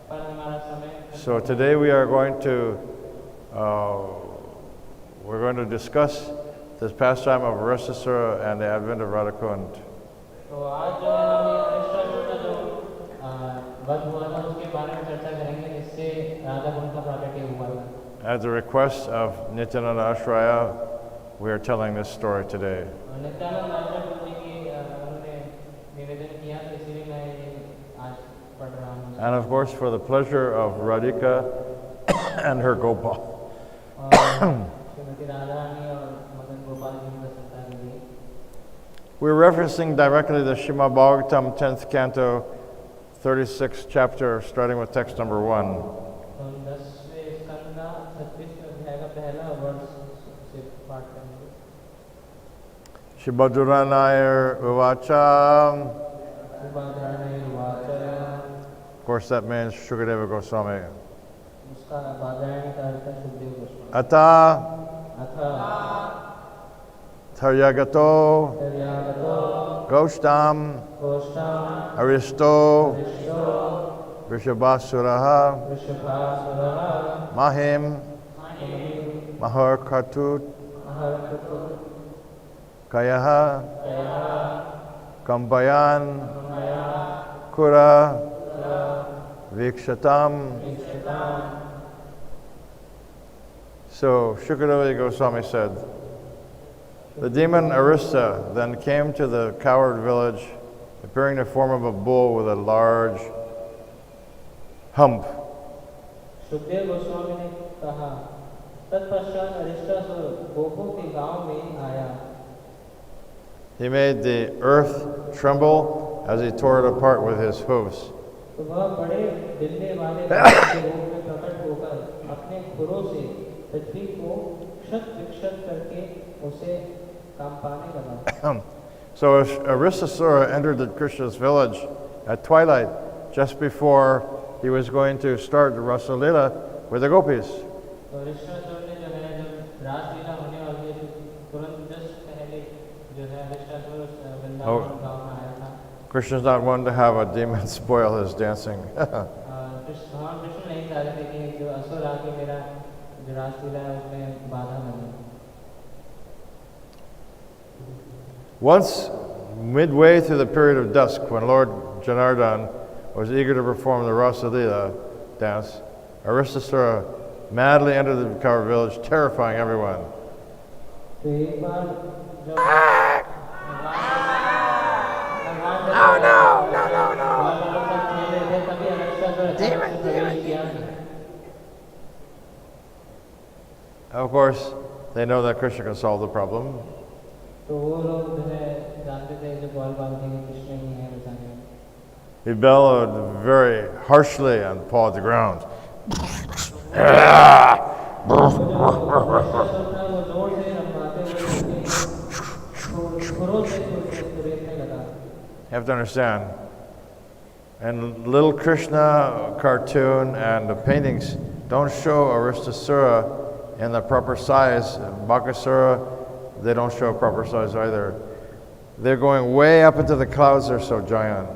So today we are going to discuss this pastime of Aristasura and the advent of Radhakund. At the request of Nityananda Ashraya, we are telling this story today. And of course, for the pleasure of Radhika and her Gopal. We're referencing directly the Srimad Bhagvatam 10th canto, 36th chapter, starting with text number 1. Shibaduranair Uvacha. Of course, that means Shukadeva Goswami. Ata Taryagato Goshtam Aristo Vrishabhasuraha Mahim Maharkatut Kayaha Kampayan Kura Vikshatam. So Shukadeva Goswami said, the demon Arista then came to the coward village, appearing in the form of a bull with a large hump. He made the earth tremble as he tore it apart with his hooves. So Aristasura entered the Krishna's village at twilight, just before he was going to start the Rasa Leela with the gopis. Krishna's not one to have a demon spoil his dancing. Once, midway through the period of dusk, when Lord Janardhan was eager to perform the Rasa Leela dance, Aristasura madly entered the coward village, terrifying everyone. No. Demon. Of course, they know that Krishna can solve the problem. He bellowed very harshly and pawed the ground. You have to understand, and little Krishna cartoon and the paintings don't show Aristasura in the proper size. Bhakasura, they don't show proper size either. They're going way up into the clouds, they're so giant.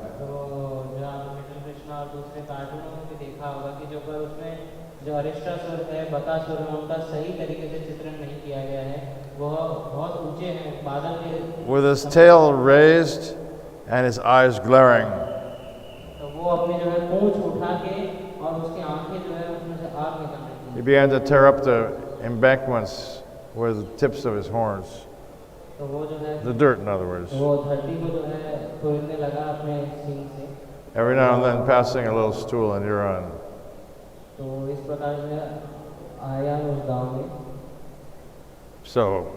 With his tail raised and his eyes glaring. He began to tear up the embankments with the tips of his horns. The dirt, in other words. Every now and then passing a little stool and urine. So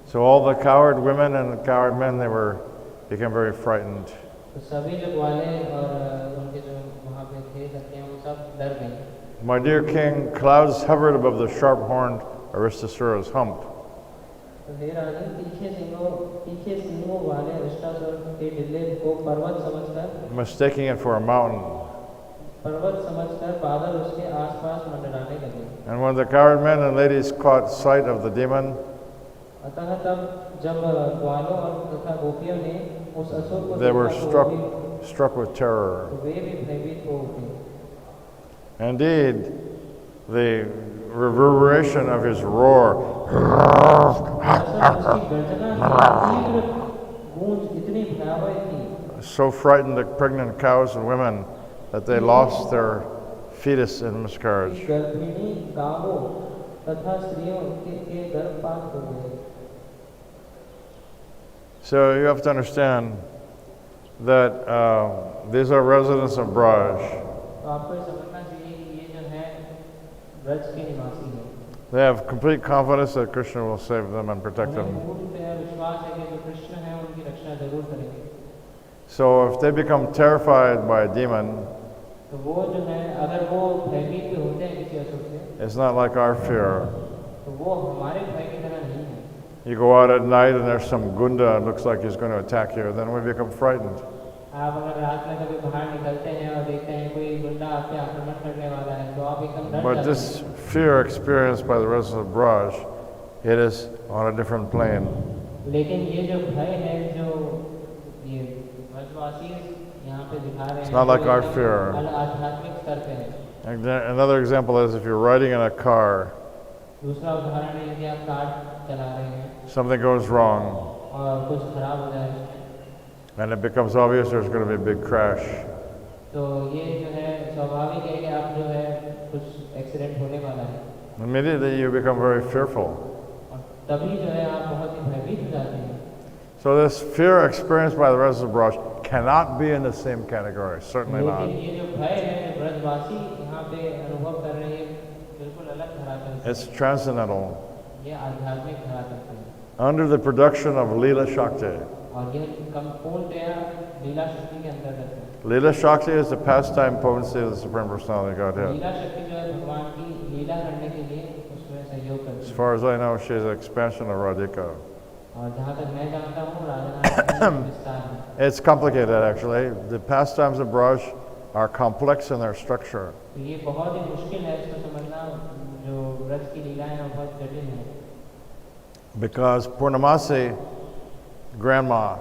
So all the coward women and the coward men, they became very frightened. My dear king, clouds hovered above the sharp-horned Aristasura's hump. Mistaking it for a mountain. पर्वत समझकर बादल उसके आसपास मंडराने लगे। And when the cowherd men and ladies caught sight of the demon, अतः तब जब ग्वालों और तथा गोपियों ने उस असुर को they were देखा तो struck with terror. वे भी भयभीत हो उठे। Indeed, the reverberation of his roar उसकी गर्जना की तीव्र गूंज इतनी भयावह थी so frightened the pregnant cows and women that they lost their fetus in miscarriage. कि गर्भिणी गायों तथा स्त्रियों के गर्भपात हो गए। So you have to understand that these are residents of Braj. तो आपको ये समझना चाहिए कि ये जो है ब्रज के निवासी हैं। They have complete confidence that Krishna will save them and protect them. उन्हें पूर्ण विश्वास है कि जो कृष्ण है उनकी रक्षा जरूर करेंगे। So if they become terrified by a demon, तो वो जो है अगर वो भयभीत भी होते हैं किसी असुर से, it's not like our fear. तो वो हमारे भय की तरह नहीं है। You go out at night and there's some gunda, it looks like he's going to attack you, then we become frightened. आप अगर रात में कभी बाहर निकलते हैं और देखते हैं कोई गुंडा आपसे आक्रमण करने वाला है, तो आप एकदम डर But जाते this fear experienced by the residents of Braj, it is on a different plane. हैं। लेकिन ये जो भय है जो ये ब्रजवासी यहाँ पे दिखा रहे हैं, It's not like our fear. आध्यात्मिक स्तर पे है। And then another example is if you're riding in a car, दूसरा उदाहरण है यदि आप कार चला रहे हैं something goes wrong, और कुछ खराब हो जाए and it becomes obvious there's going to be a big crash. तो ये जो है स्वाभाविक है कि आप जो है कुछ एक्सीडेंट होने वाला है Immediately you become very fearful. और तभी जो है आप बहुत ही भयभीत हो जाते हैं। So this fear experienced by the residents of Braj cannot be in the same category, certainly not. लेकिन ये जो भय है जो ब्रजवासी यहाँ पे अनुभव कर रहे हैं बिल्कुल अलग धरातल से, It's transcendental. ये आध्यात्मिक धरातल से है। Under the production of Leela Shakti. और ये पूर्णतया लीला शक्ति के अंतर्गत है। Leela Shakti is the pastime potency of the Supreme Personality of Godhead. लीला शक्ति जो है भगवान की लीला करने के लिए उसमें सहयोग करती As है। far as I know, she's an expansion of Radhika. और जहाँ तक मैं जानता हूँ राधा विस्तार है। It's complicated actually. The pastimes of Braj are complex in their structure. तो ये बहुत ही मुश्किल है इसको समझना, जो व्रत की लीलाएं हैं बहुत जटिल हैं। Because Purnamasi, grandma,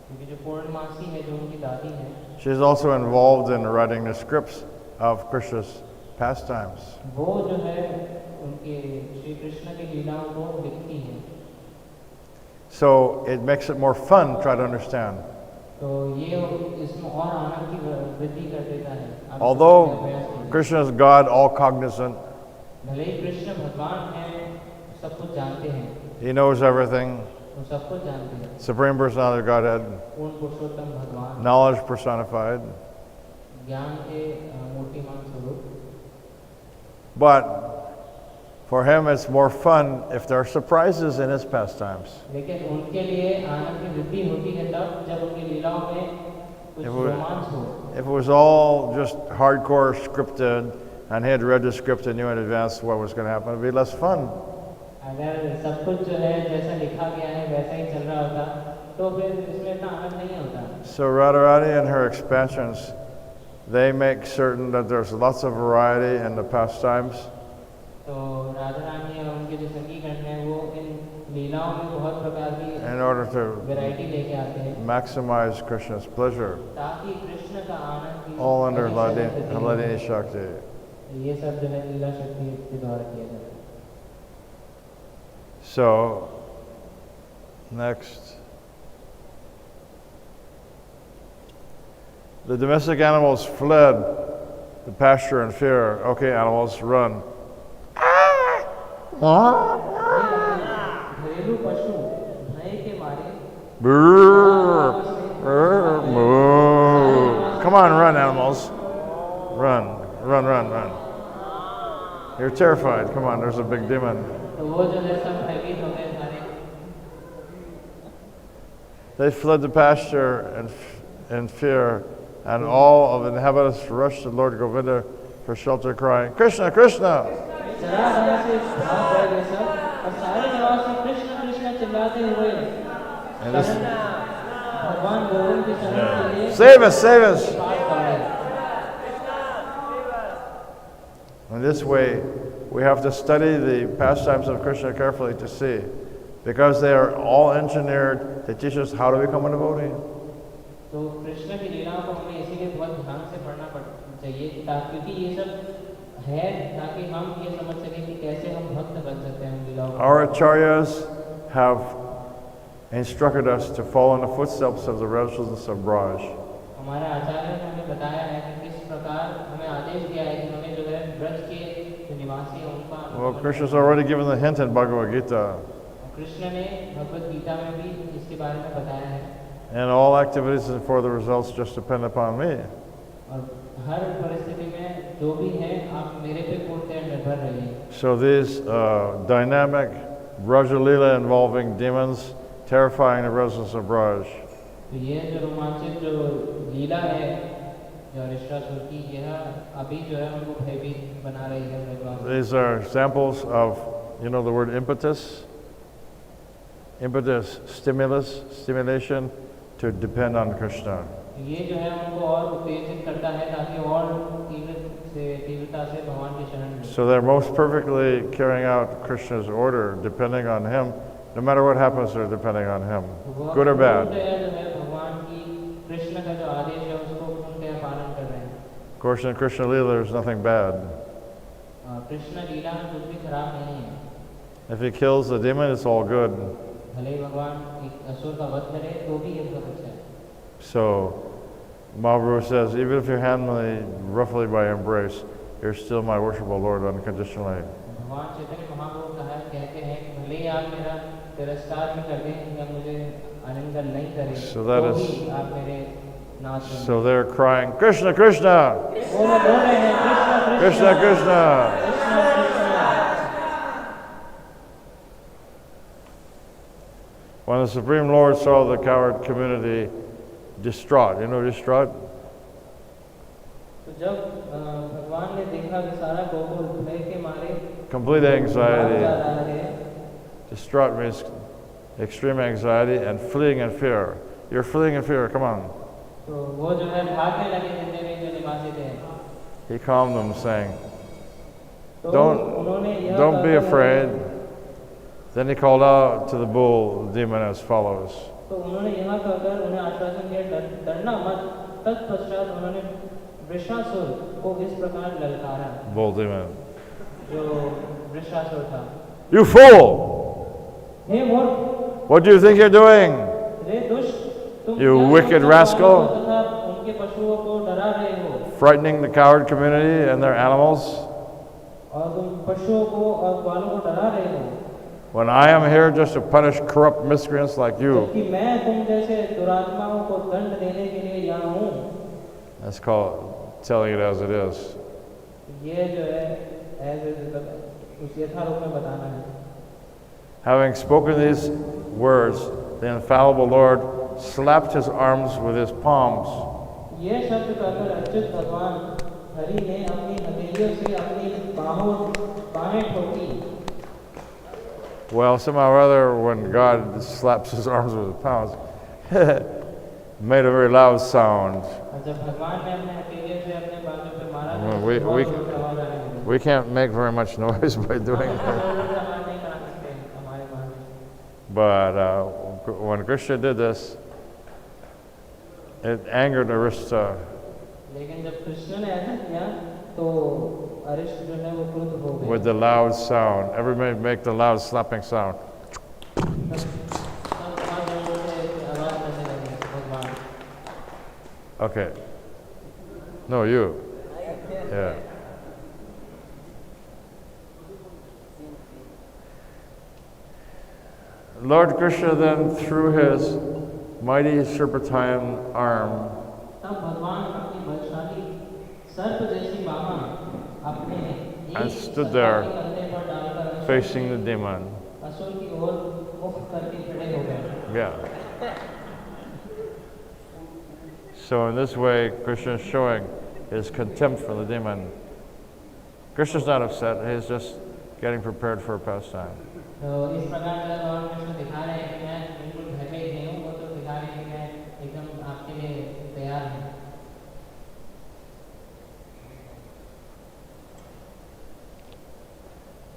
क्योंकि जो पूर्णमासी है जो उनकी दादी है, she's also involved in writing the scripts of Krishna's pastimes. वो जो है उनके श्री कृष्ण की लीलाओं को लिखती है। So it makes it more fun to try to understand. तो ये इसमें और आनंद की वृद्धि कर देता है। आप Although अभ्यास कीजिए। Krishna is God, all cognizant, भले ही कृष्ण भगवान है, सब कुछ जानते हैं, He knows everything, वो सब कुछ जानते हैं। Supreme Personality of Godhead, पूर्ण पुरुषोत्तम भगवान, knowledge personified. ज्ञान के मूर्तिमान स्वरूप। But for him it's more fun if there are surprises in his pastimes. लेकिन उनके लिए आनंद की वृद्धि होती है तब जब उनकी लीलाओं में कुछ रोमांच हो। If it was all just hardcore scripted and he had read the script and knew in advance what was going to happen, it would be less fun. अगर सब कुछ जो है जैसा लिखा गया है वैसा ही चल रहा होता तो फिर इसमें इतना आनंद नहीं होता। So Radharani and her expansions, they make certain that there's lots of variety in the pastimes. तो राधा रानी और उनके जो संगीकरण हैं वो इन लीलाओं में बहुत प्रकार की in order to वैरायटी लेके आते हैं maximize Krishna's pleasure, ताकि कृष्ण का आनंद की all under अधिक से अधिक Hladini हो। Shakti. ये सब जो है लीला शक्ति के द्वारा किया जाता है। So, next. The domestic animals fled the pasture in fear. Okay, animals, run. घरेलू पशु भय के मारे Brrr, brrr, moo. Come on, run, animals. Run, run, run, run. You're terrified. Come on, there's a big demon. तो वो जो है सब भयभीत हो गए सारे। They fled the pasture in fear, and all of the inhabitants rushed to Lord Govinda for shelter, crying, Krishna, Krishna! चरागाह से भाग गए वे सब और सारे निवासी कृष्ण कृष्ण चिल्लाते हुए And this, भगवान गोविंद के शरण के लिए save us, save us! पास पड़े। And this way, we have to study the pastimes of Krishna carefully to see. Because they are all engineered to teach us how to become a devotee. तो कृष्ण की लीलाओं को हमें इसीलिए बहुत ध्यान से पढ़ना चाहिए क्योंकि ये सब है ताकि हम ये समझ सकें कि कैसे हम भक्त बन सकते हैं लीलाओं। Our acharyas have instructed us to follow in the footsteps of the residents of Braj. हमारे आचार्य ने हमें बताया है कि किस प्रकार हमें आदेश दिया है कि हमें जो है ब्रज के जो निवासी हैं उनका। Well, Krishna's already given the hint in Bhagavad Gita. Krishna ने भगवत गीता में भी इसके बारे में बताया है। And all activities and for the results just depend upon me. और हर परिस्थिति में जो भी है आप मेरे पे पूर्ण निर्भर रहिए। So these dynamic Braja Leela involving demons terrifying the residents of Braj. तो ये जो रोमांचक जो लीला है जो ऋषासुर की यह अभी जो है उनको भयभीत बना रही है ब्रजवासी। These are examples of, you know, the word impetus. Impetus, stimulation to depend on Krishna. ये जो है उनको और उत्तेजित करता है ताकि और तीव्रता से भगवान की शरण में। So they're most perfectly carrying out Krishna's order, depending on him. No matter what happens, they're depending on him, good or bad. Of course, in Krishna Leela, there's nothing bad. If he kills the demon, it's all good. So, Maharaj says, even if you hand me roughly by embrace, you're still my worshipful Lord unconditionally. So that is. So they're crying, Krishna, Krishna, Krishna, Krishna. When the Supreme Lord saw the coward community distraught, you know distraught? Complete anxiety. Distraught means extreme anxiety and fleeing in fear. You're fleeing in fear, come on. He calmed them saying, don't be afraid. Then he called out to the bull, the demon, as follows. Bull demon. You fool! What do you think you're doing? You wicked rascal! Frightening the coward community and their animals? When I am here just to punish corrupt miscreants like you. That's called telling it as it is. Having spoken these words, the infallible Lord slapped his arms with his palms. Well, somehow or other, when God slaps his arms with his palms, made a very loud sound. We can't make very much noise by doing that. But when Krishna did this, it angered Arista. With the loud sound. Everybody make the loud slapping sound. Okay. No, you. Yeah. Lord Krishna then threw his mighty serpentine arm and stood there facing the demon. Yeah. So in this way, Krishna is showing his contempt for the demon. Krishna's not upset, he's just getting prepared for a pastime.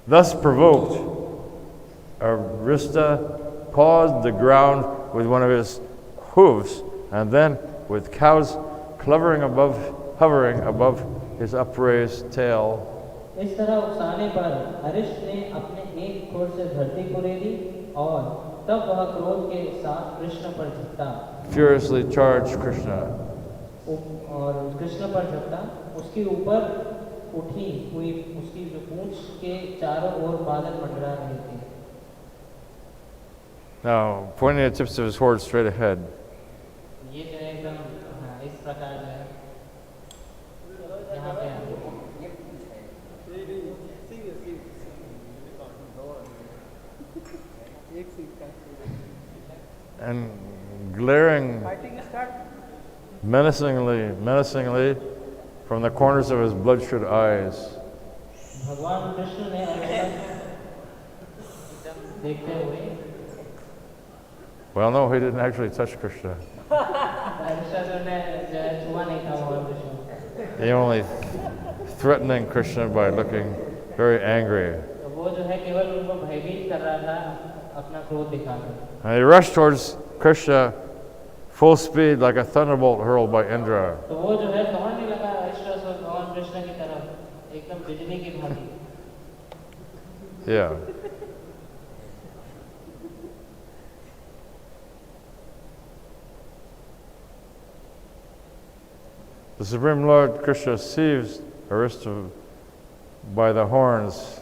Thus provoked, Arista pawed the ground with one of his hooves, and then, with cows hovering above his upraised tail, इस तरह उकसाने पर अरिष्ट ने अपने एक खोर से धरती को रेली और तब वह क्रोध के साथ कृष्ण पर झपटा, furiously charged Krishna. और कृष्ण पर झपटा, उसके ऊपर उठी हुई उसकी जो पूंछ के चारों ओर बादल मंडरा रहे थे। Now, pointing the tips of his horns straight ahead. ये जो है एकदम इस प्रकार जो है यहाँ पे and glaring menacingly from the corners of his bloodshot eyes. भगवान कृष्ण ने देखते हुए, Well, no, he didn't actually touch Krishna. He only threatening Krishna by looking very angry. And he rushed towards Krishna full speed like a thunderbolt hurled by Indra. Yeah. The Supreme Lord Krishna seized Arista by the horns.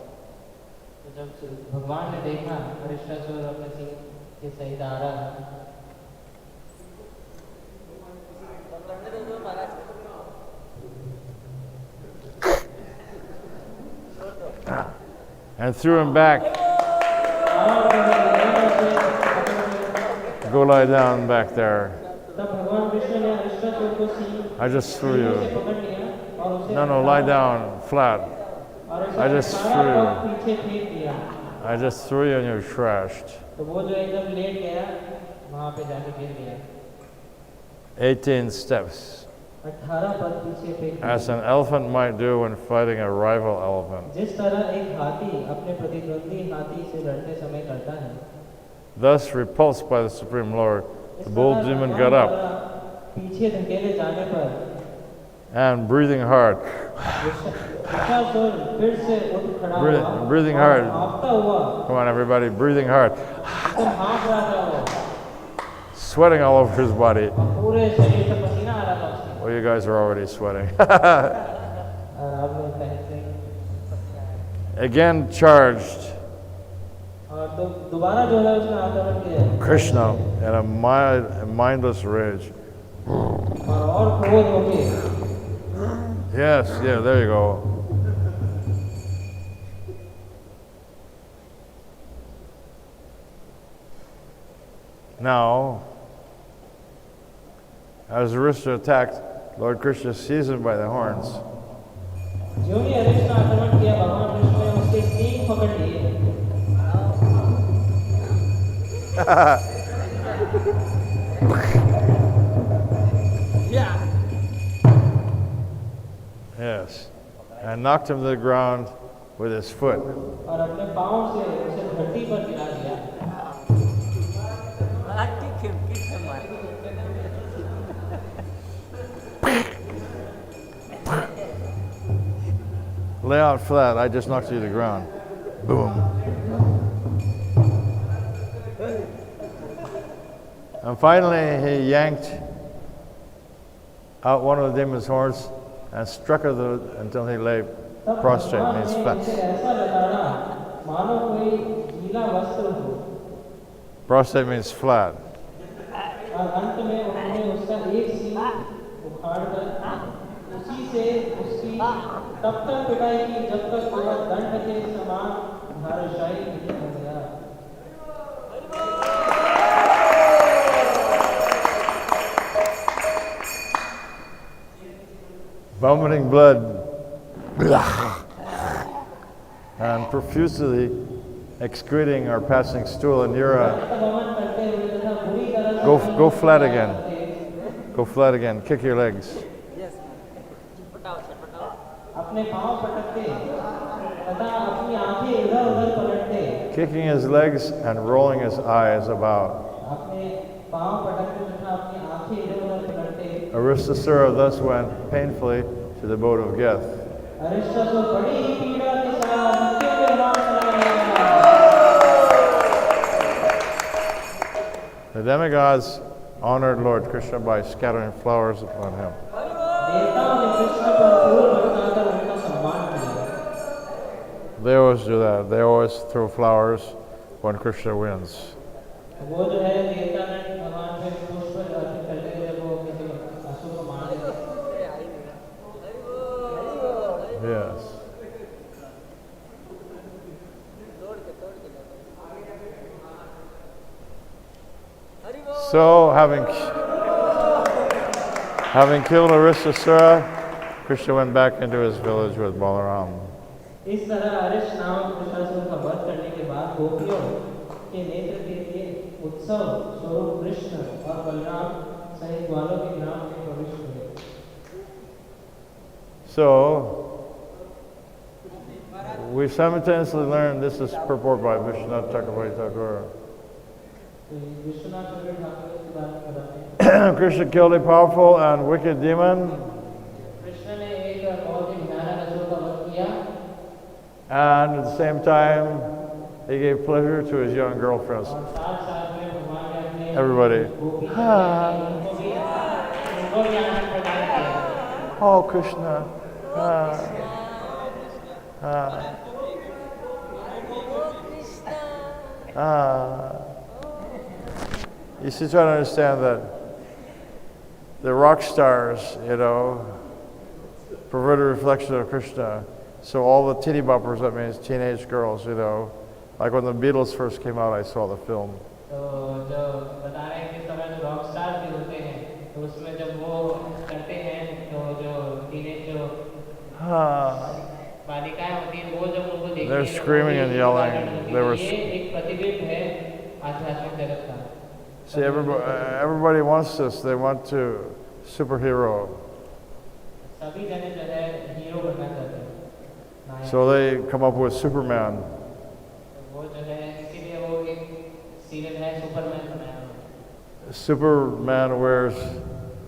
And threw him back. Go lie down back there. I just threw you. No, lie down flat. I just threw you and you're trashed. 18 steps. As an elephant might do when fighting a rival elephant. Thus, repulsed by the Supreme Lord, the bull demon got up and breathing hard. Breathing hard. Come on, everybody, breathing hard. Sweating all over his body. Well, you guys are already sweating. Again charged Krishna in a mindless rage. Yes, yeah, there you go. Now, as Arista attacked, Lord Krishna seized him by the horns. Yes, and knocked him to the ground with his foot. Lay out flat, I just knocked you to the ground. Boom. And finally, he yanked out one of the demon's horns and struck her until he lay prostrate, means flat. Prostrate means flat. Vomiting blood and profusely excreting or passing stool and urine. Go flat again. Go flat again. Kick your legs. तथा अपनी आंखें इधर-उधर पलटते, kicking his legs and rolling his eyes about. अपने पांव पटकते तथा अपनी आंखें इधर-उधर पलटते। Aristasura thus went painfully to the abode of death. अरिष्टासुर बड़ी ही पीड़ा के साथ मृत्यु के धाम चला गया। The demigods honored Lord Krishna by scattering flowers upon him. देवताओं ने कृष्ण पर फूल बरसाकर उनका सम्मान किया। They always do that. They always throw flowers when Krishna wins. वो जो है देवता ने भगवान पे पुष्प अर्पित करते थे जब वो किसी असुर को मार देते। Yes. So, having killed Aristasura, Krishna went back into his village with Balaram. इस तरह अरिष्ट नामक वृषासुर का वध करने के बाद गोपियों के नेत्र के लिए उत्सव स्वरूप कृष्ण और बलराम सहित ग्वालों के ग्राम में प्रविष्ट हुए। So, we simultaneously learn this is purport by Vishwanath Chakravarti Thakur. तो विश्वनाथ चक्रवर्ती ठाकुर की बात बताते हैं। Krishna killed a powerful and wicked demon, Krishna ने एक बहुत ही भयानक असुर का वध किया and at the same time, he gave pleasure to his young girlfriends. और साथ-साथ में भगवान ने अपने Everybody. गोपी उनको भी आनंद प्रदान किया। Oh, Krishna. You should try to understand that the rock stars, pervert a reflection of Krishna. So all the titty boppers, that means teenage girls, like when the Beatles first came out, I saw the film. तो जो बता रहे हैं कि समय जो rock star भी होते हैं तो उसमें जब वो करते हैं तो जो टीनेज जो बालिकाएं होती हैं वो जब उनको देखती हैं They're screaming and yelling. They were. ये एक प्रतिबिंब है आध्यात्मिक जगत का। See, everybody wants this. They want to superhero. सभी जने जो है हीरो बनना चाहते हैं। So they come up with Superman. वो जो है इसीलिए वो एक सीरियल है सुपरमैन बनाया। Superman wears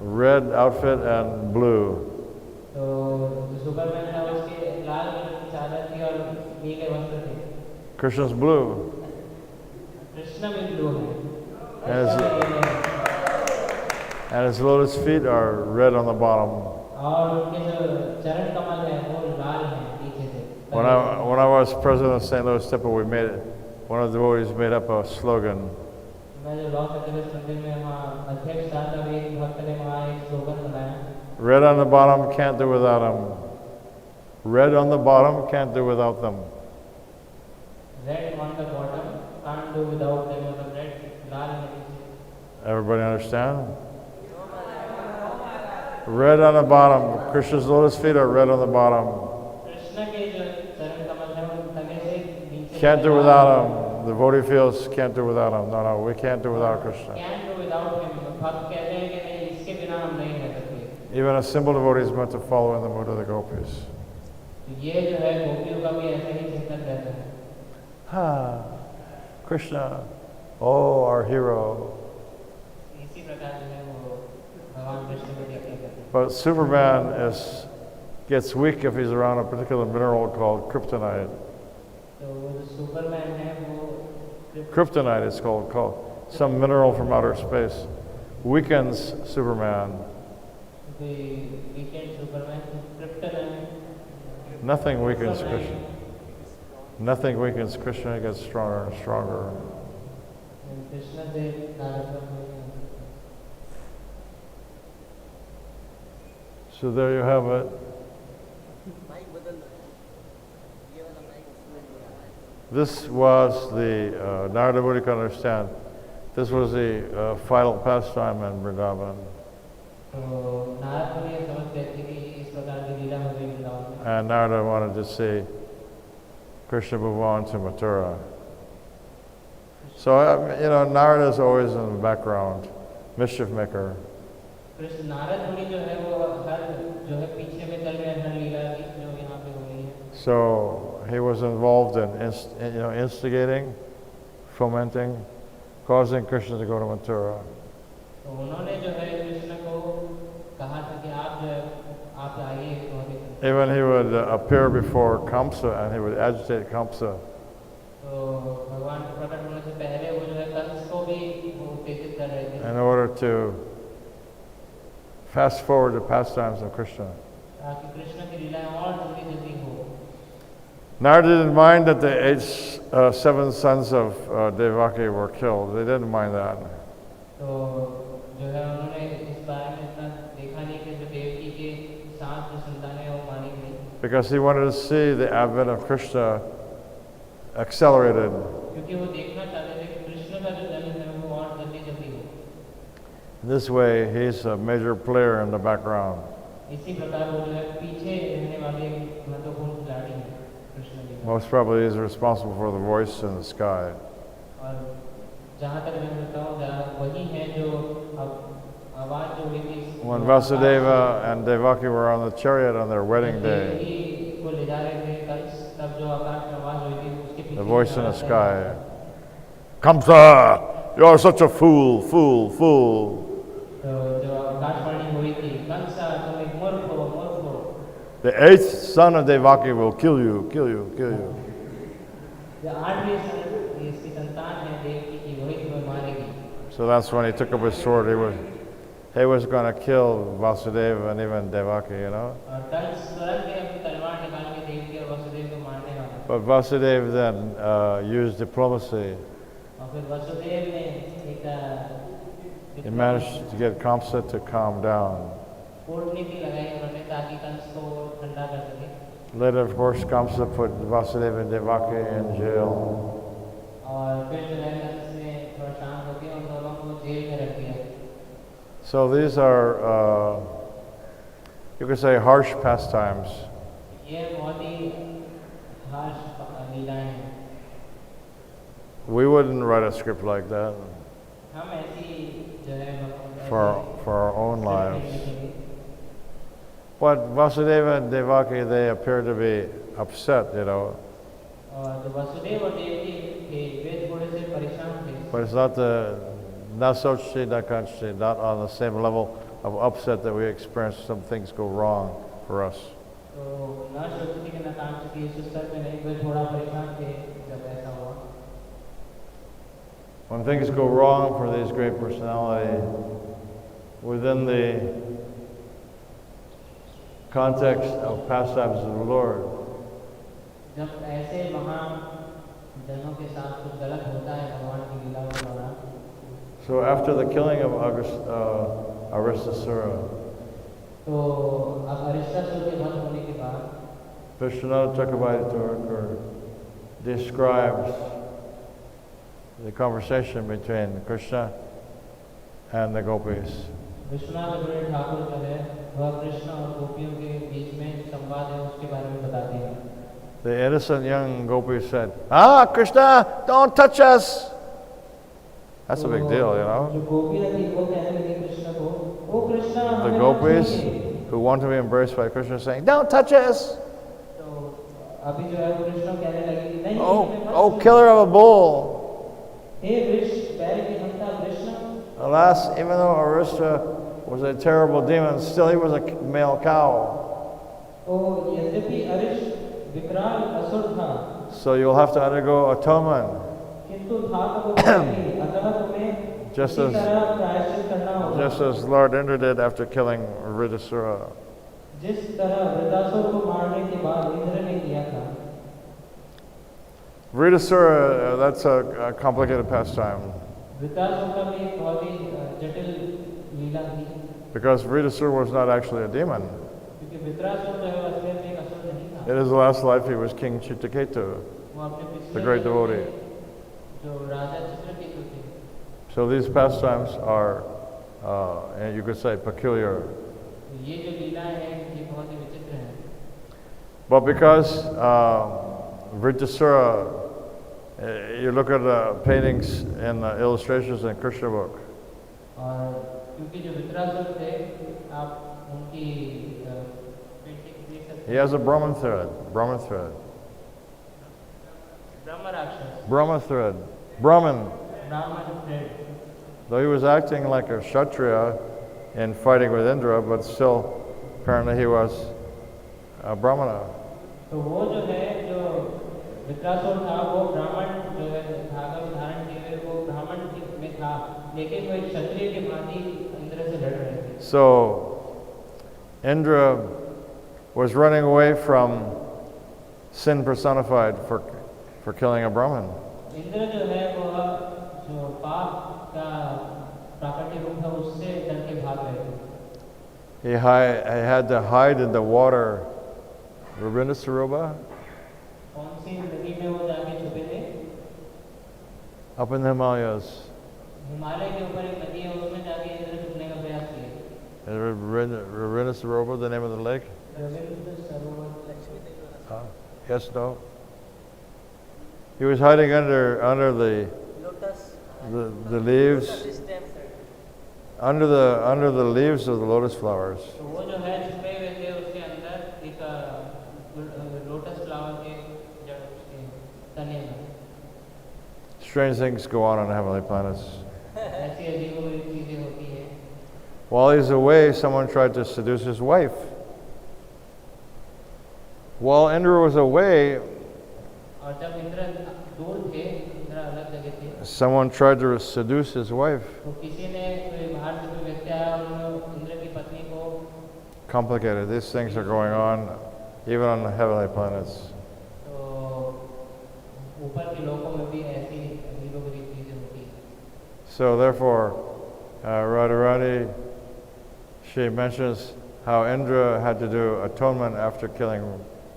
red outfit and blue. तो जो सुपरमैन था उसके लाल कलर की चादर थी और नीले वस्त्र थे। Krishna's blue. कृष्ण भी ब्लू है। And his lotus feet are red on the bottom. और उनके जो चरण कमल है वो लाल हैं पीछे से। When I was president of St. Louis Temple, one of the devotees made up a slogan. मैं जो लॉस एंजलिस मंदिर में वहाँ अध्यक्ष था तब एक भक्त ने वहाँ एक स्लोगन बनाया। Red on the bottom, can't do without them. Red on the bottom, can't do without them. Red on the bottom, can't do without them. मतलब red लाल है पीछे। Everybody understand? Red on the bottom. Krishna's lotus feet are red on the bottom. Krishna के जो चरण कमल है वो तने से नीचे। Can't do without him. The devotee feels can't do without him. No, we can't do without Krishna. Can't do without him. भक्त कहते हैं कि नहीं इसके बिना हम नहीं रह सकते। Even a simple devotee is meant to follow in the mood of the gopis. ये जो है गोपियों का भी ऐसे ही चिंतन रहता है। Krishna, oh, our hero. इसी प्रकार जो है वो भगवान कृष्ण को देखते हैं। But Superman gets weak if he's around a particular mineral called kryptonite. तो वो जो सुपरमैन है वो Kryptonite is called some mineral from outer space. Weakens Superman. the weekend Superman kryptonite. Nothing weakens Krishna. Nothing weakens Krishna. He gets stronger and stronger. Krishna से तारतम्य नहीं है। So there you have it. This was the Narada Muni can understand. This was the final pastime in Vrindavan. तो नारद मुनि ये समझ गए थे कि इस प्रकार की लीला हो गई वृंदावन में। And Narada wanted to see Krishna move on to Mathura. So Narada is always in the background, mischief maker. Krishna Narad मुनि जो है वो हर जो है पीछे में चल रहे हैं हर लीला की जो यहाँ पे हो रही है। So he was involved in instigating, fomenting, causing Krishna to go to Mathura. तो उन्होंने जो है कृष्ण को कहा था कि आप जो है आप आइए। Even he would appear before Kamsa and he would agitate Kamsa. तो भगवान के प्रकट होने से पहले वो जो है कंस को भी वो उत्तेजित कर रहे थे। In order to fast forward the pastimes of Krishna. ताकि कृष्ण की लीलाएं और जल्दी हो। Narada didn't mind that the seven sons of Devaki were killed. They didn't mind that. तो जो है उन्होंने इस बारे में इतना देखा नहीं कि जो देवकी के साथ जो संतानें वो मारी गई। Because he wanted to see the advent of Krishna accelerated. क्योंकि वो देखना चाहते थे कि कृष्ण का जो जन्म है वो और जल्दी हो। This way, he's a major player in the background. इसी प्रकार वो जो है पीछे रहने वाले महत्वपूर्ण खिलाड़ी हैं Krishna ji. Most probably, he's responsible for the voice in the sky. और जहाँ तक मैं बताता हूँ वही है जो आवाज जो हुई थी। When Vasudeva and Devaki were on the chariot on their wedding day, को ले जा रहे थे कंस, तब जो आकाश में आवाज हुई थी उसके पीछे the voice in the sky, Kamsa, you are such a fool, fool, fool. तो जो आकाशवाणी हुई थी, कंसा तुम एक मूर्ख हो, मूर्ख हो। The eighth son of Devaki will kill you, kill you, kill you. जो आठवीं इसकी संतान है देवकी की, वही तुम्हें मारेगी। So that's when he took up his sword. He was going to kill Vasudeva and even Devaki, you know. और कंस तुरंत ही अपनी तलवार निकाल के देवकी और वसुदेव को मारने वाला। But Vasudeva then used diplomacy. और फिर वसुदेव ने एक He managed to get Kamsa to calm down. कूटनीति लगाई उन्होंने ताकि कंस को ठंडा कर सके। Later, of course, Kamsa put Vasudeva and Devaki in jail. और फिर जो है कंस ने थोड़ा शांत होकर उन दोनों को जेल में रख दिया। So these are, you could say, harsh pastimes. ये बहुत ही harsh लीलाएं हैं। We wouldn't write a script like that हम ऐसी जो है for our own lives. But Vasudeva and Devaki, they appear to be upset, you know. और जो वसुदेव और देवकी थे वे थोड़े से परेशान थे। But it's not on the same level of upset that we experience some things go wrong for us. तो ना सोचती कि ना कांचती इस स्तर पे नहीं, वे थोड़ा परेशान थे जब ऐसा हुआ। When things go wrong for these great personalities, within the context of pastimes of the Lord, जब ऐसे महान जनों के साथ कुछ गलत होता है भगवान की लीला के दौरान। so after the killing of Aristasura, तो अब अरिष्टासुर के वध होने के बाद Vishwanath Chakravarti describes the conversation between Krishna and the gopis. Vishwanath चक्रवर्ती ठाकुर जो है वह कृष्ण और गोपियों के बीच में संवाद है उसके बारे में बताते हैं। The innocent young gopis said, "Ah, Krishna, don't touch us." That's a big deal, you know. जो गोपियां थी वो कहने लगी कृष्ण को, "ओ कृष्ण, The हमें मत gopis छूइए।" who want to be embraced by Krishna saying, "Don't touch us." तो अभी जो है वो कृष्ण कहने लगे कि नहीं, Oh, हमें मत oh, छूइए। killer of a bull. हे वृष बैल के हंता Krishna. Alas, even though Arista was a terrible demon, still he was a male cow. ओ यद्यपि अरिष विकराल असुर था, So you'll have to undergo atonement, किंतु था तो अतः तुम्हें just इसी as तरह प्रायश्चित करना होगा। just as Lord Indra did after killing Vritasura. जिस तरह वृतासुर को मारने के बाद इंद्र ने किया था। Vritasura, that's a complicated pastime. Vritrasura का भी एक बहुत ही जटिल लीला थी, Because Vritasura was not actually a demon. क्योंकि वृत्रासुर जो है वो असलियत में एक असुर नहीं था। In his last life, he was King Chitraketu, वो अपने पिछले the great जीवन devotee. में जो राजा चित्रकेतु थे। So these pastimes are, you could say, peculiar. ये जो लीलाएं हैं ये बहुत ही विचित्र हैं। But because Vritasura, you look at the paintings and the illustrations in Krishna book, और क्योंकि जो वृत्रासुर थे आप उनकी पेंटिंग देख सकते he has a Brahman thread, Brahma thread. Brahman. ब्राह्मण thread. Though he was acting like a Kshatriya in fighting with Indra, but still, apparently he was a Brahmana. तो वो जो है जो वित्रासुर था वो ब्राह्मण जो है धागा को धारण किए हुए वो ब्राह्मण में था, लेकिन वो एक क्षत्रिय के भांति इंद्र से लड़ रहे थे. So Indra was running away from sin personified for killing a Brahman. Indra जो है वो जो पाप का प्राकृतिक रूप था उससे डर के भाग रहे थे. He had to hide in the water. Ravinasaroba? कौन सी नदी में वो जाके छुपे थे? Up in the Himalayas. Himalaya के ऊपर एक नदी है उसमें जाके इंद्र छुपने का प्रयास किए. Ravinasaroba, the name of the lake? Ravindra Sarovar. Yes, no. He was hiding under the leaves, under the leaves of the lotus flowers. तो वो जो है छुपे हुए थे उसके अंदर एक लोटस फ्लावर के जड़ उसके तने में. Strange things go on heavenly planets. ऐसी अजीब चीजें होती हैं. While he's away, someone tried to seduce his wife. While Indra was away, और जब इंद्र दूर थे, इंद्र अलग जगह थे, someone tried to seduce his wife. तो किसी ने कोई बाहर से कोई व्यक्ति आया और उन्होंने इंद्र की पत्नी को. Complicated. These things are going on even on the heavenly planets. तो ऊपर के लोकों में भी ऐसी अजीबोगरीब चीजें होती हैं. So therefore, Radharani, she mentions how Indra had to do atonement after killing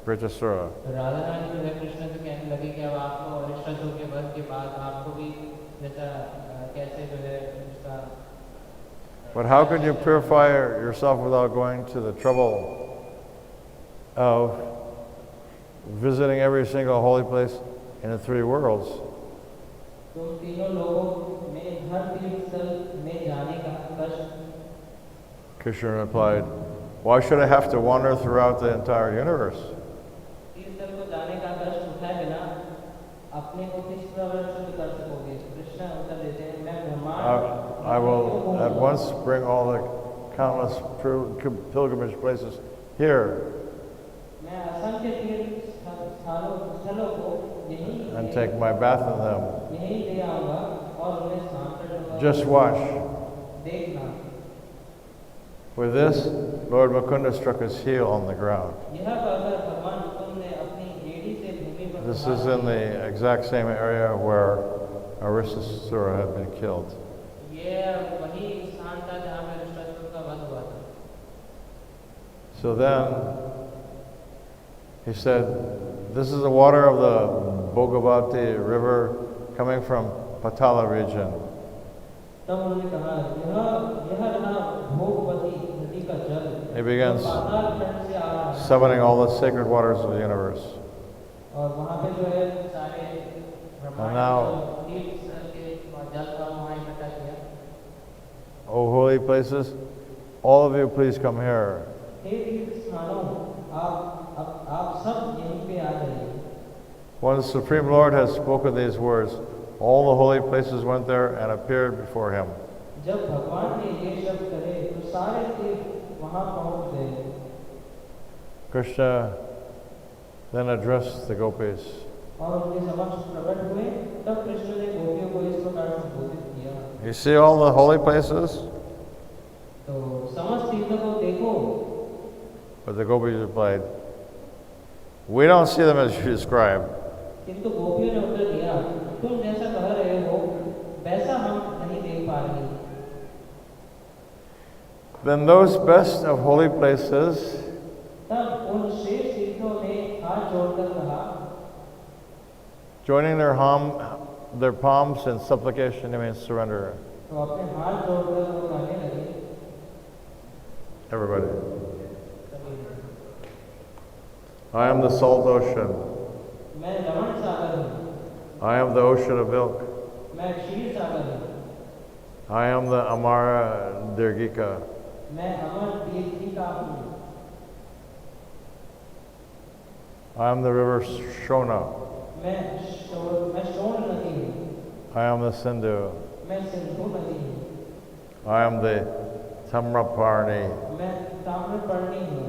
Vritasura. तो राधा रानी जो है कृष्ण से कहने लगी कि अब आपको अरिष्टासुर के वध के बाद आपको भी जैसा कैसे जो है उसका. But how can you purify yourself without going to the trouble of visiting every single holy place in the three worlds? तुम तीनों लोगों में हर तीर्थस्थल में जाने का कष्ट. Krishna replied, why should I have to wander throughout the entire universe? तीर्थस्थल को जाने का कष्ट उठाए बिना अपने को किस प्रकार शुद्ध कर सकोगे? कृष्ण उत्तर देते हैं, मैं ब्रह्मांड. I will at once bring all the countless pilgrimage places here मैं असंख्य तीर्थ स्थलों को यहीं and take my bath in them. यहीं ले आऊंगा और उन्हें स्नान कराऊंगा. Just watch. देखना. With this, Lord Mukunda struck his heel on the ground. यह कहकर भगवान मुकुंद ने अपनी एड़ी से भूमि पर. This is in the exact same area where Aristasura had been killed. ये वही स्थान था जहाँ पे अरिष्टासुर का वध हुआ था. So then he said, this is the water of the Bhagavati river coming from Patala region. तब उन्होंने कहा यह रहा भोगवती नदी का जल. He begins पाताल खंड से आ रहा है. summoning all the sacred waters of the universe. और वहाँ पे जो है सारे And now, तीर्थ के जल का वहाँ इकट्ठा किया. O holy places, all of you please come here. हे तीर्थ स्थानों, आप सब यहीं पे आ जाइए. When the Supreme Lord has spoken these words, all the holy places went there and appeared before him. जब भगवान ने ये शब्द करे तो सारे तीर्थ वहाँ पहुँच गए. Krishna then addressed the gopis. और उनके समक्ष प्रकट हुए. तब कृष्ण ने गोपियों को इस प्रकार संबोधित किया. You see all the holy places? तो समस्त तीर्थों को देखो. But the gopis replied, we don't see them as you describe. किंतु गोपियों ने उत्तर दिया, तुम जैसा कह रहे हो वैसा हम नहीं देख पा रहे. Then those best of holy places तब उन श्रेष्ठ तीर्थों ने हाथ जोड़कर कहा, joining their palms in supplication, it means surrender. तो अपने हाथ जोड़कर वो कहने लगे. Everybody. I am the salt ocean. मैं लवण सागर हूँ. I am the ocean of milk. मैं क्षीर सागर हूँ. I am the Amara Dirgika. मैं अमर दीर्घिका हूँ. I am the river Shona. मैं शोण नदी हूँ, I am the Sindhu. मैं सिंधु नदी हूँ, I am the Tamraparni. मैं ताम्रपर्णी हूँ।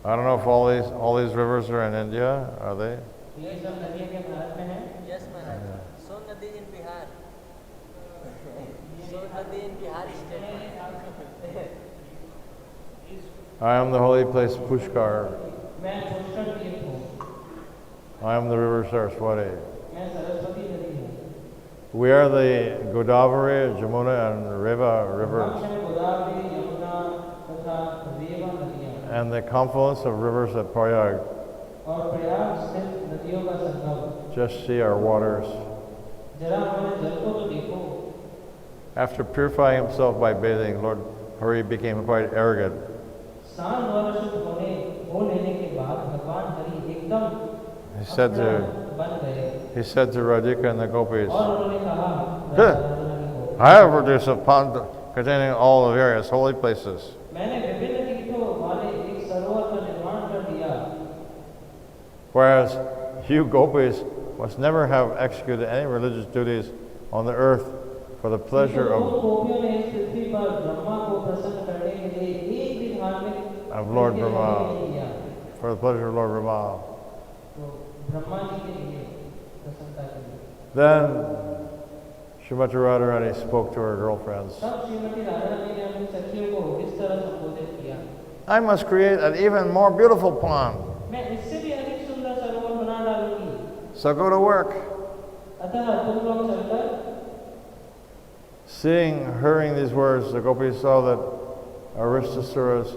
I don't know if all these rivers are in India, are they? ये सब नदियाँ के भारत में हैं? Yes, Maharaj. So Nadi in Bihar. So Nadi in Bihar state. I am the holy place Pushkar. मैं पुष्कर तीर्थ हूँ, I am the river Saraswati. मैं सरस्वती नदी हूँ। We are the Godavari, Jamuna, and Reva हम rivers, हैं गोदावरी, यमुना तथा रेवा नदियाँ and the confluence of rivers at Prayag. और प्रयाग स्थित नदियों का संगम। Just see our waters. जरा हमारे जल को तो देखो। After purifying himself by bathing, Lord Hari became quite arrogant. स्नान द्वारा शुद्ध हो लेने के बाद भगवान हरि एकदम He said बन गए he said to Radhika and the gopis, और उन्होंने कहा "Huh, राधा रानी को, I have produced a pond containing all the various holy places. मैंने विभिन्न तीर्थों वाले एक सरोवर का निर्माण कर दिया, Whereas you gopis must never have executed any religious duties on the earth for the pleasure उन of गोपियों ने इस पृथ्वी पर ब्रह्मा को प्रसन्न करने के लिए एक भी धार्मिक Lord कृत्य Brahma. नहीं किया। for the pleasure of Lord Brahma." तो ब्रह्मा जी के लिए प्रसन्नता के लिए Then Srimati Radharani spoke to her girlfriends. तब श्रीमती राधा रानी ने अपनी सखियों को इस तरह संबोधित किया, I must create an even more beautiful pond. मैं इससे भी अधिक सुंदर सरोवर बना डालूंगी, So go to work. अतः तुम लोग चलकर। Hearing these words, the gopis saw that Aristasura's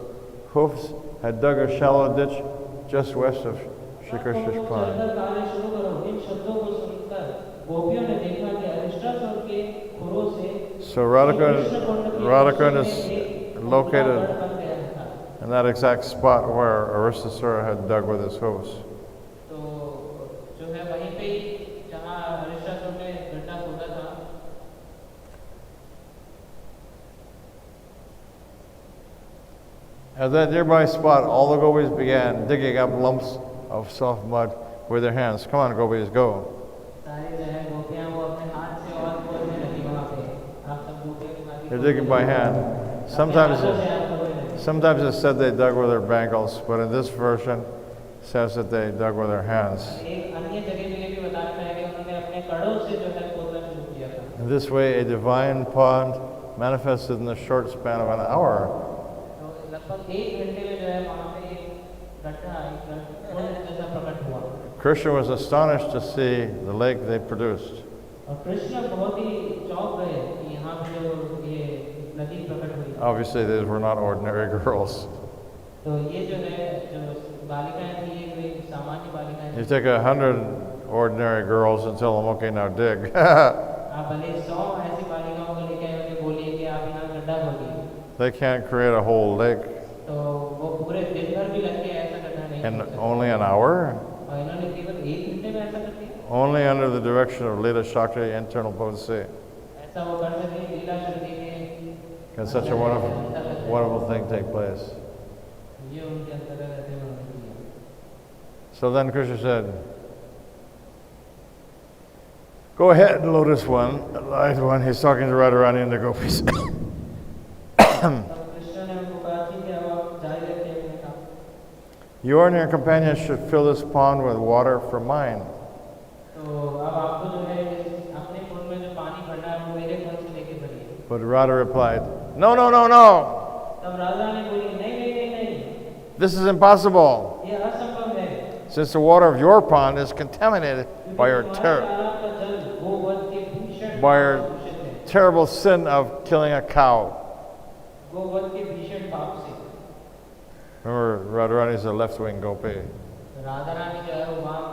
hoofs had dug a shallow ditch just west of Shri Krishna's pond. चलकर कार्य शुरू करो। इन शब्दों को सुनकर गोपियों ने देखा कि अरिष्टासुर के खुरों से So Radhakund is located in that exact spot where Aristasura had dug with his hoofs. तो जो है वहीं पे ही जहाँ अरिष्टासुर ने गड्ढा खोदा था। At that nearby spot, all the gopis began digging up lumps of soft mud with their hands. Come on, gopis, go. सारी जो है गोपियाँ वो अपने हाथ से और खोदने लगी वहाँ पे। आप सब गोपियों के साथ ही They're digging by hand. Sometimes it said they dug with their bangles, but in this version, it says that they dug with their hands. एक अन्य जगह में ये भी बताया है कि उन्होंने अपने कड़ों से जो है खोदना शुरू किया था। In this way, a divine pond manifested in the short span of an hour. तो लगभग एक घंटे में जो है वहाँ पे एक गड्ढा एक कुंड जैसा प्रकट हुआ। Krishna was astonished to see the lake they produced. और कृष्ण बहुत ही चौंक गए कि यहाँ पे जो ये नदी प्रकट हुई। Obviously, these were not ordinary girls. तो ये जो है जो बालिकाएं थी ये कोई सामान्य बालिकाएं You थी। take 100 ordinary girls and tell them, okay, now dig. आप भले 100 ऐसी बालिकाओं को लेके आए और बोलिए कि आप यहाँ गड्ढा खोदिए, They can't create a whole lake तो वो पूरे दिन भर भी लग के ऐसा गड्ढा नहीं in खोद सकते। only an hour. और इन्होंने केवल एक घंटे में ऐसा कर दिया। Only under the direction of Lila Shakti, internal potency, ऐसा वो कर सके लीला शक्ति के can such a wonderful thing take place. ये उनके अंतर्गत रहते हुए उन्होंने किया। So then Krishna said, go ahead, lotus one, light one. He's talking to Radharani and the gopis. तब कृष्ण ने उनको कहा ठीक है अब आप जारी रखिए अपने काम। You and your companions should fill this pond with water from mine. तो अब आपको जो है अपने कुंड में जो पानी भरना है वो मेरे कुंड से लेके भरिए। But Radha replied, no, no, no, no. तब राजा ने बोली नहीं नहीं नहीं नहीं, This is impossible. ये असंभव है। Since the water of your pond is contaminated by your, क्योंकि तुम्हारे तालाब का जल गोवध के भीषण by your दूषित है। terrible sin of killing a cow. गोवध के भीषण पाप से। Remember, Radharani is a left-wing gopi. Radha Rani जो है वो वाम,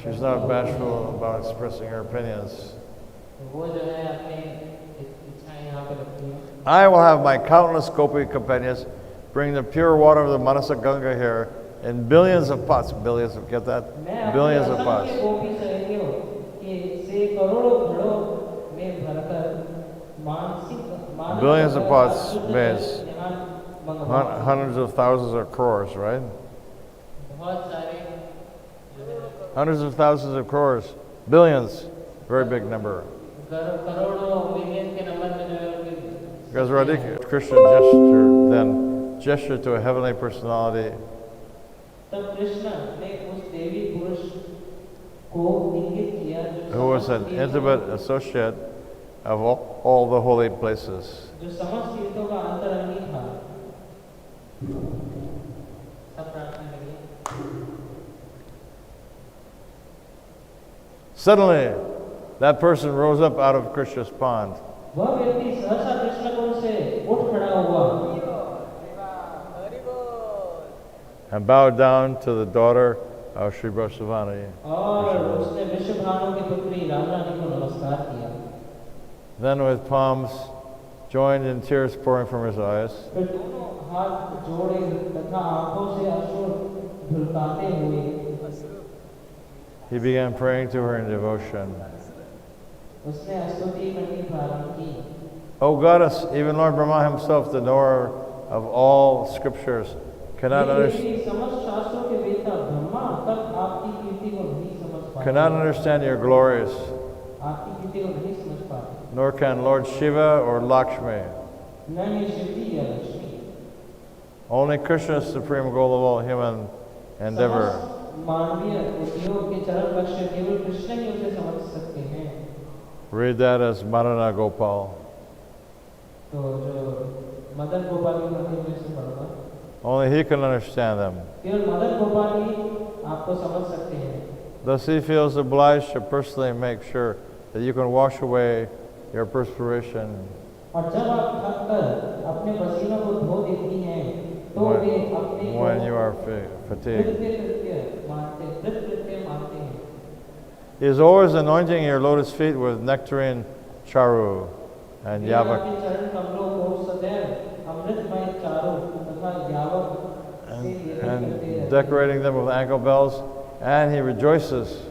She's not bashful about expressing her opinions. वो जो है अपने इच्छाएं यहाँ पे रखती है। I will have my countless gopi companions bring the pure water of the Manasa Ganga here in billions of pots. Billions of, get that? मैं अपने Billions of असंख्य pots. गोपी सहेलियों के से करोड़ों घड़ों में भरकर मानसिक Billions of pots means यहाँ मंगवा। hundreds of thousands or crores, right? बहुत सारे hundreds of thousands of crores, billions, very big number. करोड़ों मिलियन के नंबर में जो है उनके Because Radha Krishna gestured to a heavenly personality तब कृष्ण ने उस देवी पुरुष को इंगित किया who was an intimate associate of all the holy places. जो समस्त तीर्थों का अंतरंगी था। सब प्रार्थना करिए। Suddenly, that person rose up out of Krishna's pond. वह व्यक्ति सहसा कृष्ण कुंड से उठ खड़ा हुआ And bowed down to the daughter of Sri Vasavani. और उसने विश्वभानु की पुत्री रामरानी को नमस्कार किया। Then with palms joined in tears pouring from his eyes, फिर दोनों हाथ जोड़े तथा आंखों से अश्रु ढुलकाते हुए he began praying to her in devotion. उसने स्तुति करनी प्रारंभ की। O goddess, even Lord Brahma himself, the knower of all scriptures, cannot understand your glories, nor can Lord Shiva or Lakshmi. Only Krishna is the supreme goal of all human endeavor. Read that as Marana Gopal. Only he can understand them. Thus he feels obliged to personally make sure that you can wash away your perspiration when you are fatigued. He is always anointing your lotus feet with nectarine charu and yavak and decorating them with ankle bells, and he rejoices.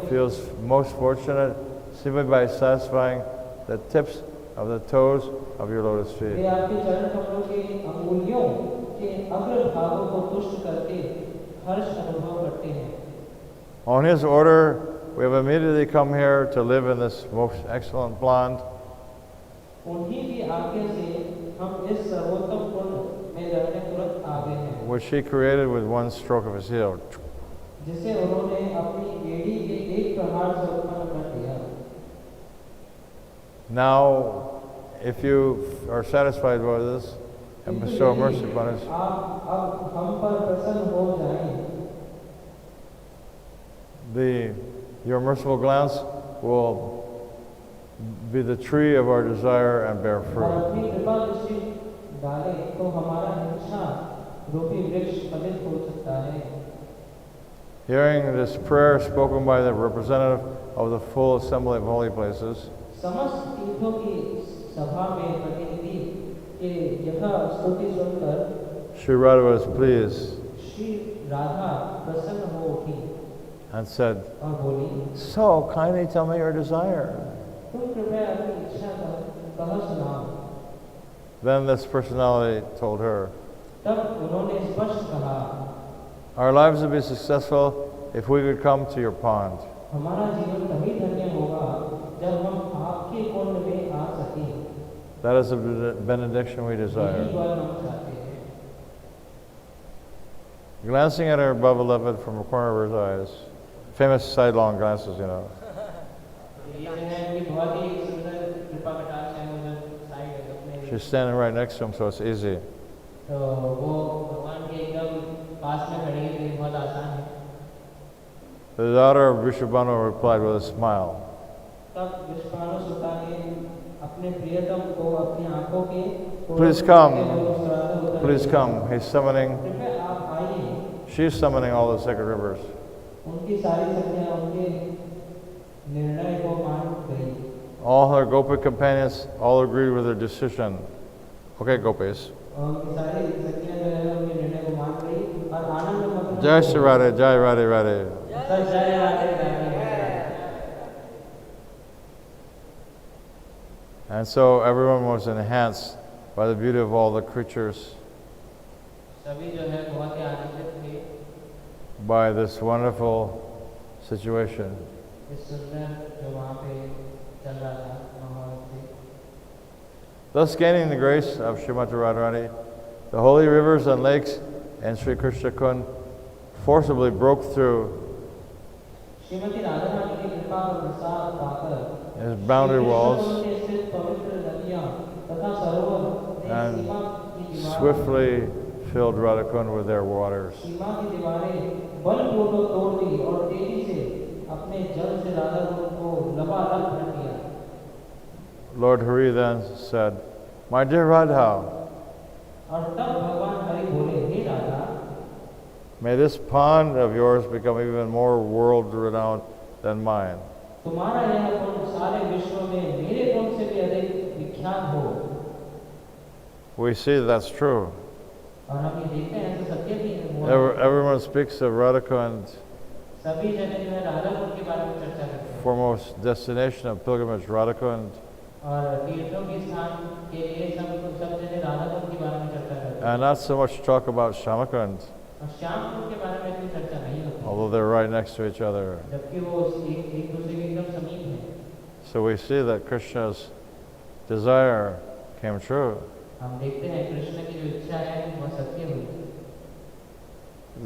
Feels most fortunate simply by satisfying the tips of the toes of your lotus feet. On his order, we have immediately come here to live in this most excellent plant, which he created with one stroke of his heel. Now, if you are satisfied with this and bestow mercy upon us, your merciful glance will be the tree of our desire and bear fruit. Hearing this prayer spoken by the representative of the full assembly of holy places, Sri Radha was pleased and said, "So kindly tell me your desire." Then this personality told her, "Our lives would be successful if we could come to your pond. That is the benediction we desire." Glancing at her beloved from the corner of her eyes, famous sidelong glances, you know. She's standing right next to him, so it's easy. The daughter of Vrishabhanu replied with a smile, "Please come, please come." He's summoning, she's summoning all the sacred rivers. All her Gopi companions all agreed with her decision. Okay, Gopis. Jai Shri Radhe, Jai Radhe Radhe. And so everyone was enhanced by the beauty of all the creatures. by this wonderful situation. इस सुंदर जो वहाँ पे चल रहा था माहौल से। Thus gaining the grace of Srimati Radharani, the holy rivers and lakes and Sri Krishna Kund forcibly broke through Shrimati Radha Rani की कृपा और प्रसाद पाकर his boundary walls के स्थित पवित्र नदियाँ तथा सरोवर ने and सीमा की दीवार swiftly filled Radhakund with their waters. सीमा की दीवारें बलपूर्वक तोड़ दी और तेजी से अपने जल से राधा कुंड को लबालब भर दिया। Lord Hari then said, "My dear Radha, और तब भगवान हरि बोले, हे Radha, may this pond of yours become even more world-renowned than mine." तुम्हारा यह कुंड सारे विश्व में मेरे कुंड से भी अधिक विख्यात हो। We see that's true. और हम ये देखते हैं ऐसा सत्य भी है। Everyone speaks of Radhakund, सभी जने जो है राधा कुंड के बारे में चर्चा करते हैं foremost destination of pilgrimage, Radhakund, और तीर्थों के स्थान के लिए सब जने राधा कुंड के बारे में चर्चा करते हैं and not so much talk about Shamakund, और श्याम कुंड के बारे में इतनी चर्चा नहीं होती although they're right next to each other. जबकि वो एक दूसरे के एकदम समीप हैं। So we see that Krishna's desire came true. हम देखते हैं कृष्ण की जो इच्छा है वह सत्य हुई।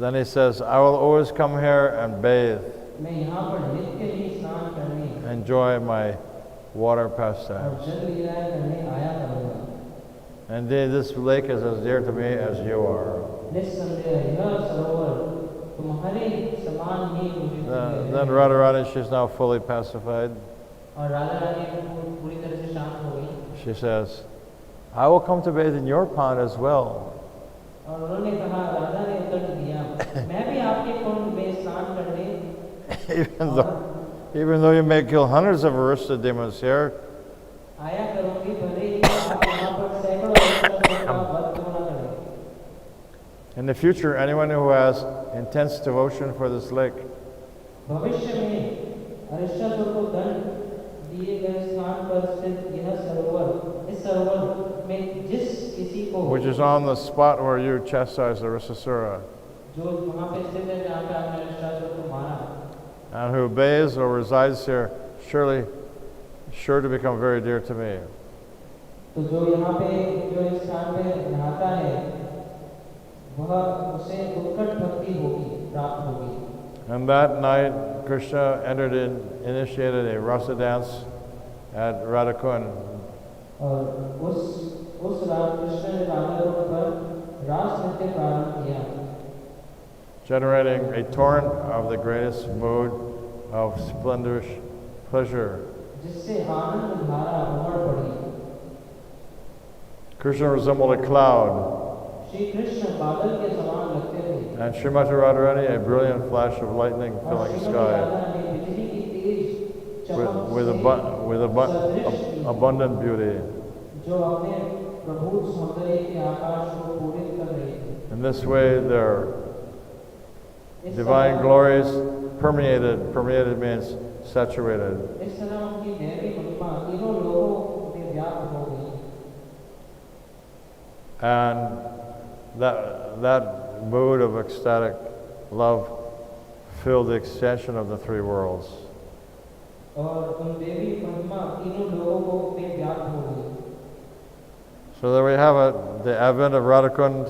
Then he says, "I will always come here and bathe, मैं यहाँ पर नित्य ही स्नान करने enjoy my water और pastimes. जल लीलाएं करने आया करूँगा। Indeed, this lake is as dear to me as you are." निस्संदेह यह सरोवर तुम्हारे समान ही मुझे प्रिय है। Then Radharani, she's now fully pacified. और राधा रानी पूरी तरह से शांत हो गई। She says, "I will come to bathe in your pond as well." और उन्होंने कहा, राधा ने उत्तर दिया, मैं भी आपके कुंड में स्नान करने even though you may kill hundreds of Arista demons here, आया करूंगी, भले ही आप यहाँ पर सैकड़ों राक्षसों का वध क्यों न करें। in the future, anyone who has intense devotion for this lake भविष्य में अरिष्टासुर को दंड दिए गए स्थान पर स्थित यह सरोवर, इस सरोवर में जिस किसी को which is on the spot where you chastised Aristasura, जो वहाँ पे स्थित है जहाँ पे आपने अरिष्टासुर को मारा, and who bathes or resides here, sure to become very dear to me. तो जो यहाँ पे जो इस स्थान पे नहाता है वह उसे उत्कट भक्ति होगी, प्राप्त होगी। And that night, Krishna initiated a rasa dance at Radhakund, और उस रात कृष्ण ने राधा कुंड पर रास नृत्य प्रारंभ किया, generating a torrent of the greatest mood of splendorous pleasure. जिससे आनंद धारा उमड़ पड़ी। Krishna resembled a cloud, Shri Krishna बादल के समान लगते थे and Srimati Radharani a brilliant flash of lightning और filling the Shrimati sky Radha ने बिजली की तेज चमक with abundant beauty. जो अपने प्रभु सौंदर्य के आकाश को पूरित कर रही थी। In this way, their इस divine तरह- glories permeated means saturated. इस तरह उनकी दैवी महिमा तीनों लोगों में व्याप्त हो गई And that mood of ecstatic love filled the extension of the three worlds. और उन देवी महिमा तीनों लोगों को में व्याप्त हो गई। So there we have it, the advent of Radhakund,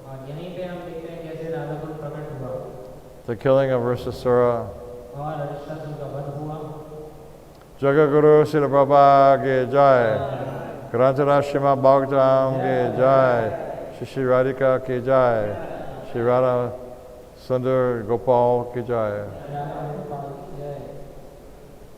और यहीं पे हम देखते हैं कैसे राधा कुंड प्रकट हुआ the killing of Risasura, और अरिष्टासुर का वध हुआ। Jagaguru Srila Prabhupada Ki Jai, Grantara Srimad Bhagvatam Ki Jai, Shri Radhika Ki Jai, Shri Radha Sundar Gopal Ki Jai. Radha Kund